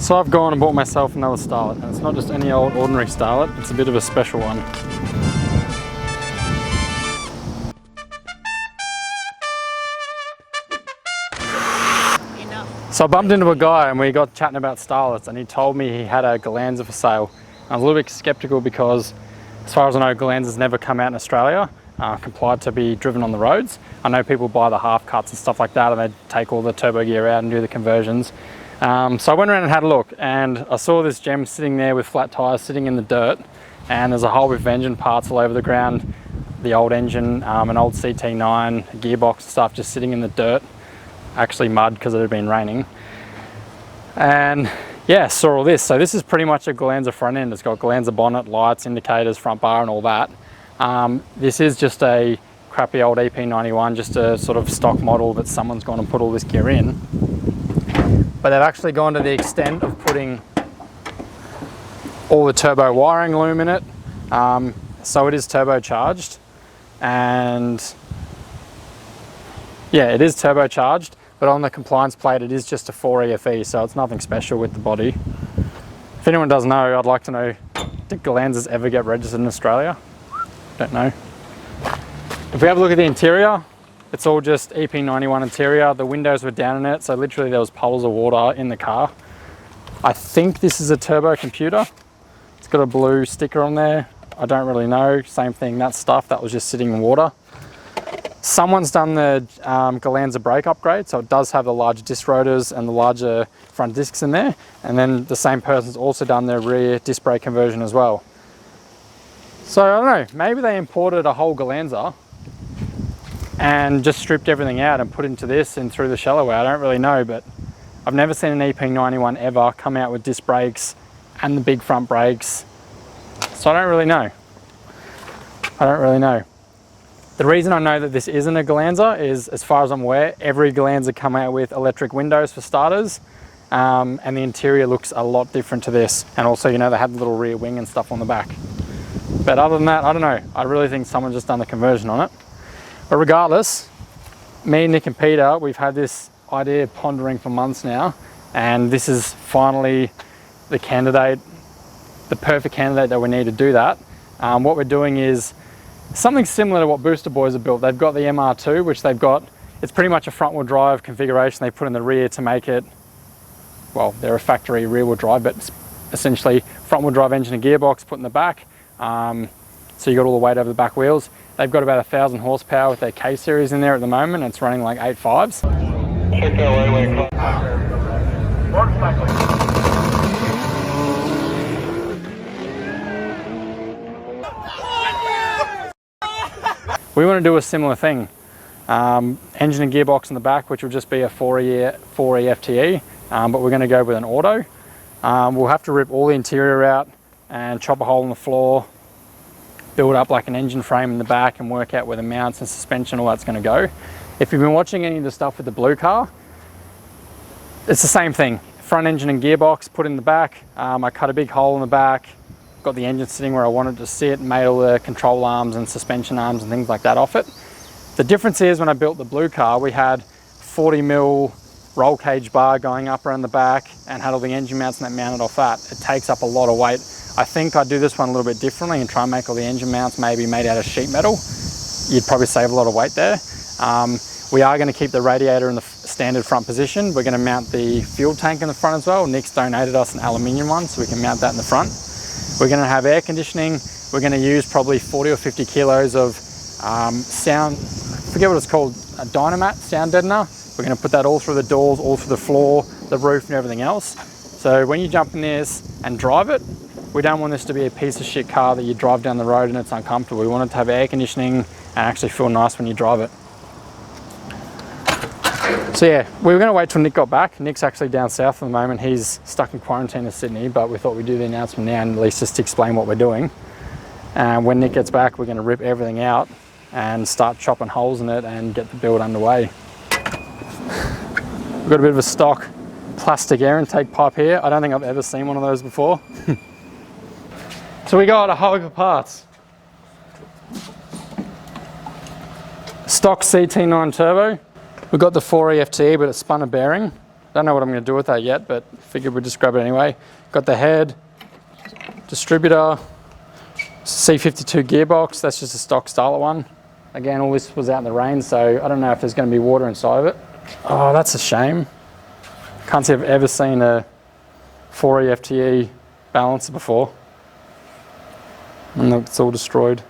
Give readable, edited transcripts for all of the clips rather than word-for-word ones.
So I've gone and bought myself another Starlet, and it's not just any old ordinary Starlet, it's a bit of a special one. So I bumped into a guy and we got chatting about Starlets, and he told me he had a Galanza for sale. I was a little bit skeptical because, as far as I know, Galanzas never come out in Australia, complied to be driven on the roads. I know people buy the half cuts and stuff like that, and they take all the turbo gear out and do the conversions. So I went around and had a look, and I saw this gem sitting there with flat tyres sitting in the dirt, and there's a whole heap of engine parts all over the ground, the old engine, an old CT9, a gearbox and stuff just sitting in the dirt, actually mud because it had been raining. And yeah, saw all this. So this is pretty much a Galanza front end. It's got Galanza bonnet, lights, indicators, front bar and all that. This is just a crappy old EP91, just a sort of stock model that someone's gone and put all this gear in. But they've actually gone to the extent of putting all the turbo wiring loom in it. So it is turbocharged, and yeah, it is turbocharged, but on the compliance plate it is just a 4EFE, so it's nothing special with the body. If anyone does know, I'd like to know, did Galanzas ever get registered in Australia? Don't know. If we have a look at the interior, it's all just EP91 interior. The windows were down in it, so literally there was puddles of water in the car. I think this is a turbo computer. It's got a blue sticker on there. I don't really know. Same thing, that stuff, that was just sitting in water. Someone's done the Galanza brake upgrade, so it does have the larger disc rotors and the larger front discs in there. And then the same person's also done their rear disc brake conversion as well. So I don't know, maybe they imported a whole Galanza and just stripped everything out and put into this and threw the shell away. I don't really know, but I've never seen an EP91 ever come out with disc brakes and the big front brakes. So I don't really know. I don't really know. The reason I know that this isn't a Galanza is, as far as I'm aware, every Galanza come out with electric windows for starters, and the interior looks a lot different to this. And also, you know, they have the little rear wing and stuff on the back. But other than that, I don't know. I really think someone's just done the conversion on it. But regardless, me, Nick and Peter, we've had this idea pondering for months now, and this is finally the candidate, the perfect candidate that we need to do that. What we're doing is something similar to what Booster Boys have built. They've got the MR2, which they've got, it's pretty much a front wheel drive configuration they put in the rear to make it, well, they're a factory rear wheel drive, but it's essentially front wheel drive engine and gearbox put in the back. So you got all the weight over the back wheels. They've got about 1,000 horsepower with their K series in there at the moment. It's running like 8.5s. We want to do a similar thing. Engine and gearbox in the back, which will just be a 4E FTE, but we're going to go with an auto. We'll have to rip all the interior out and chop a hole in the floor, build up like an engine frame in the back and work out where the mounts and suspension, all that's going to go. If you've been watching any of the stuff with the blue car, it's the same thing. Front engine and gearbox put in the back. I cut a big hole in the back, got the engine sitting where I wanted to sit, made all the control arms and suspension arms and things like that off it. The difference is when I built the blue car, we had 40mm roll cage bar going up around the back and had all the engine mounts and that mounted off that. It takes up a lot of weight. I think I'd do this one a little bit differently and try and make all the engine mounts maybe made out of sheet metal. You'd probably save a lot of weight there. We are going to keep the radiator in the standard front position. We're going to mount the fuel tank in the front as well. Nick's donated us an aluminium one, so we can mount that in the front. We're going to have air conditioning. We're going to use probably 40 or 50 kilos of sound, I forget what it's called, a Dynamat sound deadener. We're going to put that all through the doors, all through the floor, the roof and everything else. So when you jump in this and drive it, we don't want this to be a piece of shit car that you drive down the road and it's uncomfortable. We want it to have air conditioning and actually feel nice when you drive it. So yeah, we were going to wait till Nick got back. Nick's actually down south at the moment. He's stuck in quarantine in Sydney, but we thought we'd do the announcement now and at least just explain what we're doing. And when Nick gets back, we're going to rip everything out and start chopping holes in it and get the build underway. We've got a bit of a stock plastic air intake pipe here. I don't think I've ever seen one of those before. So we got a whole heap of parts. Stock CT9 turbo. We've got the 4E FTE, but it spun a bearing. Don't know what I'm going to do with that yet, but figured we'd just grab it anyway. Got the head, distributor, C52 gearbox. That's just a stock Starlet one. Again, all this was out in the rain, so I don't know if there's going to be water inside of it. Oh, that's a shame. Can't say I've ever seen a 4E FTE balancer before. And look, it's all destroyed.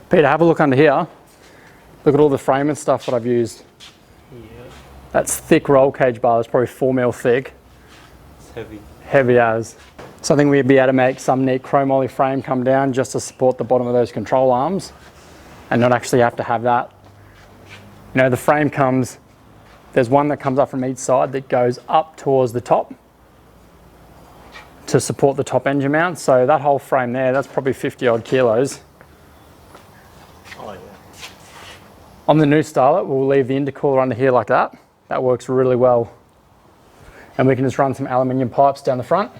Peter, have a look under here. Look at all the frame and stuff that I've used. Yeah. That's thick roll cage bar. That's probably 4 mil thick. It's heavy. Heavy as. So I think we'd be able to make some neat chromoly frame come down just to support the bottom of those control arms and not actually have to have that. You know, the frame comes, there's one that comes up from each side that goes up towards the top to support the top engine mount. So that whole frame there, that's probably 50 odd kilos. Oh yeah. On the new Starlet, we'll leave the intercooler under here like that. That works really well. And we can just run some aluminium pipes down the front.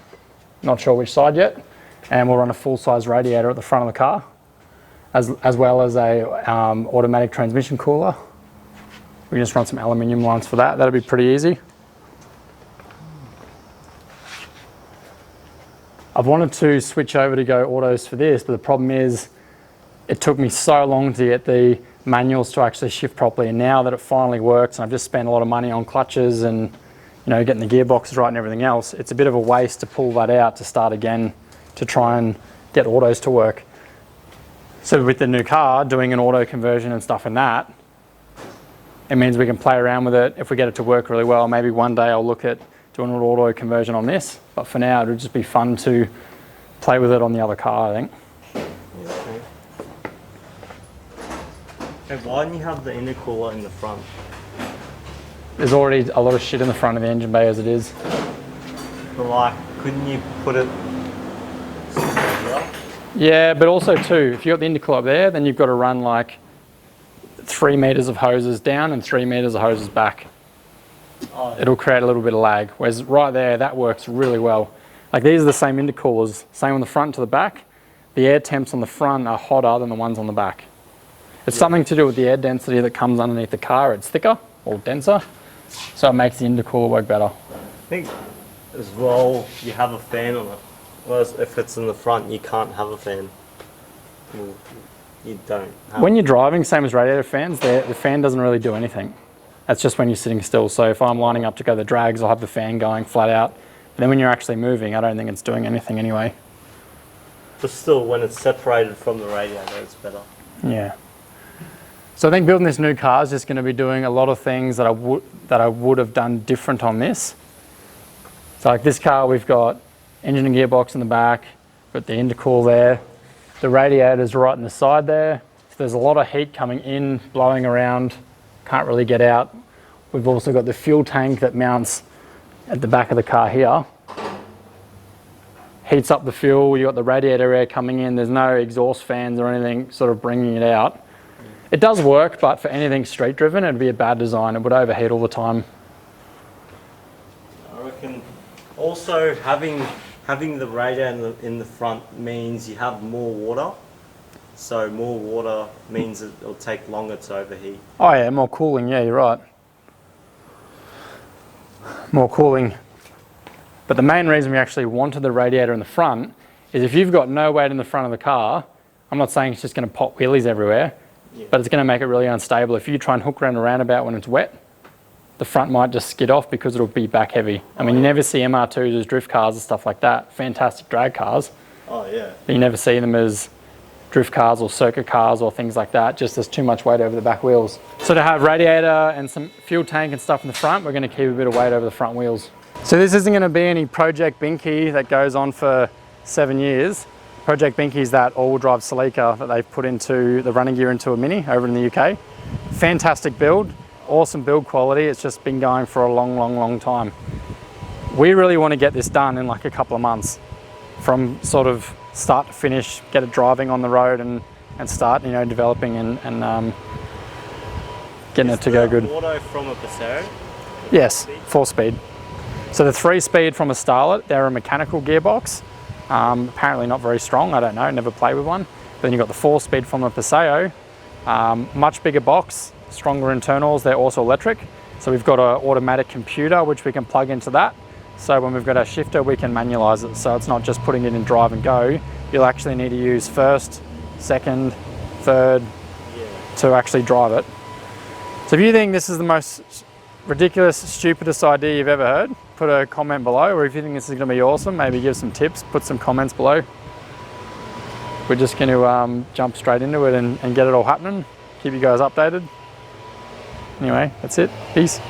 Not sure which side yet. And we'll run a full-size radiator at the front of the car, as well as a automatic transmission cooler. We can just run some aluminium lines for that. That'll be pretty easy. I've wanted to switch over to go autos for this, but the problem is it took me so long to get the manuals to actually shift properly. And now that it finally works, and I've just spent a lot of money on clutches and getting the gearboxes right and everything else, it's a bit of a waste to pull that out to start again to try and get autos to work. So with the new car, doing an auto conversion and stuff in that, it means we can play around with it. If we get it to work really well, maybe one day I'll look at doing an auto conversion on this. But for now, it'll just be fun to play with it on the other car, I think. Yeah, okay. Hey, why don't you have the intercooler in the front? There's already a lot of shit in the front of the engine bay as it is. But like, couldn't you put it here? Yeah, but also too, if you've got the intercooler up there, then you've got to run like 3 meters of hoses down and 3 meters of hoses back. Oh, yeah. It'll create a little bit of lag. Whereas right there, that works really well. Like these are the same intercoolers, same on the front to the back. The air temps on the front are hotter than the ones on the back. It's something to do with the air density that comes underneath the car. It's thicker or denser, so it makes the intercooler work better. I think as well, you have a fan on it. Whereas if it's in the front, you can't have a fan. Well, you don't. When you're driving, same as radiator fans, the fan doesn't really do anything. That's just when you're sitting still. So if I'm lining up to go the drags, I'll have the fan going flat out. But then when you're actually moving, I don't think it's doing anything anyway. But still, when it's separated from the radiator, it's better. Yeah. So I think building this new car is just going to be doing a lot of things that I would have done different on this. So like this car, we've got engine and gearbox in the back, got the intercool there. The radiator's right in the side there. So there's a lot of heat coming in, blowing around, can't really get out. We've also got the fuel tank that mounts at the back of the car here. Heats up the fuel, you've got the radiator air coming in, there's no exhaust fans or anything sort of bringing it out. It does work, but for anything street driven, it'd be a bad design. It would overheat all the time. I reckon also having the radiator in the front means you have more water. So more water means it'll take longer to overheat. Oh yeah, more cooling, yeah, you're right. More cooling. But the main reason we actually wanted the radiator in the front is if you've got no weight in the front of the car, I'm not saying it's just going to pop wheelies everywhere, but it's going to make it really unstable. If you try and hook around a roundabout when it's wet, the front might just skid off because it'll be back heavy. I mean, you never see MR2s as drift cars and stuff like that. Fantastic drag cars. Oh yeah. But you never see them as drift cars or circuit cars or things like that. Just there's too much weight over the back wheels. So to have radiator and some fuel tank and stuff in the front, we're going to keep a bit of weight over the front wheels. So this isn't going to be any Project Binky that goes on for 7 years. Project Binky is that all-wheel drive Celica that they've put into the running gear into a Mini over in the UK. Fantastic build, awesome build quality. It's just been going for a long time. We really want to get this done in like a couple of months, from sort of start to finish, get it driving on the road and start, developing and getting it to go good. Auto from a Passero? Yes, 4-speed. So the 3-speed from a Starlet, they're a mechanical gearbox. Apparently not very strong, I don't know, never played with one. But then you've got the 4-speed from the Passero, much bigger box, stronger internals, they're also electric. So we've got an automatic computer which we can plug into that. So when we've got our shifter, we can manualize it. So it's not just putting it in drive and go. You'll actually need to use first, second, third to actually drive it. So if you think this is the most ridiculous, stupidest idea you've ever heard, put a comment below. Or if you think this is going to be awesome, maybe give some tips, put some comments below. We're just going to jump straight into it and get it all happening. Keep you guys updated. Anyway, that's it. Peace.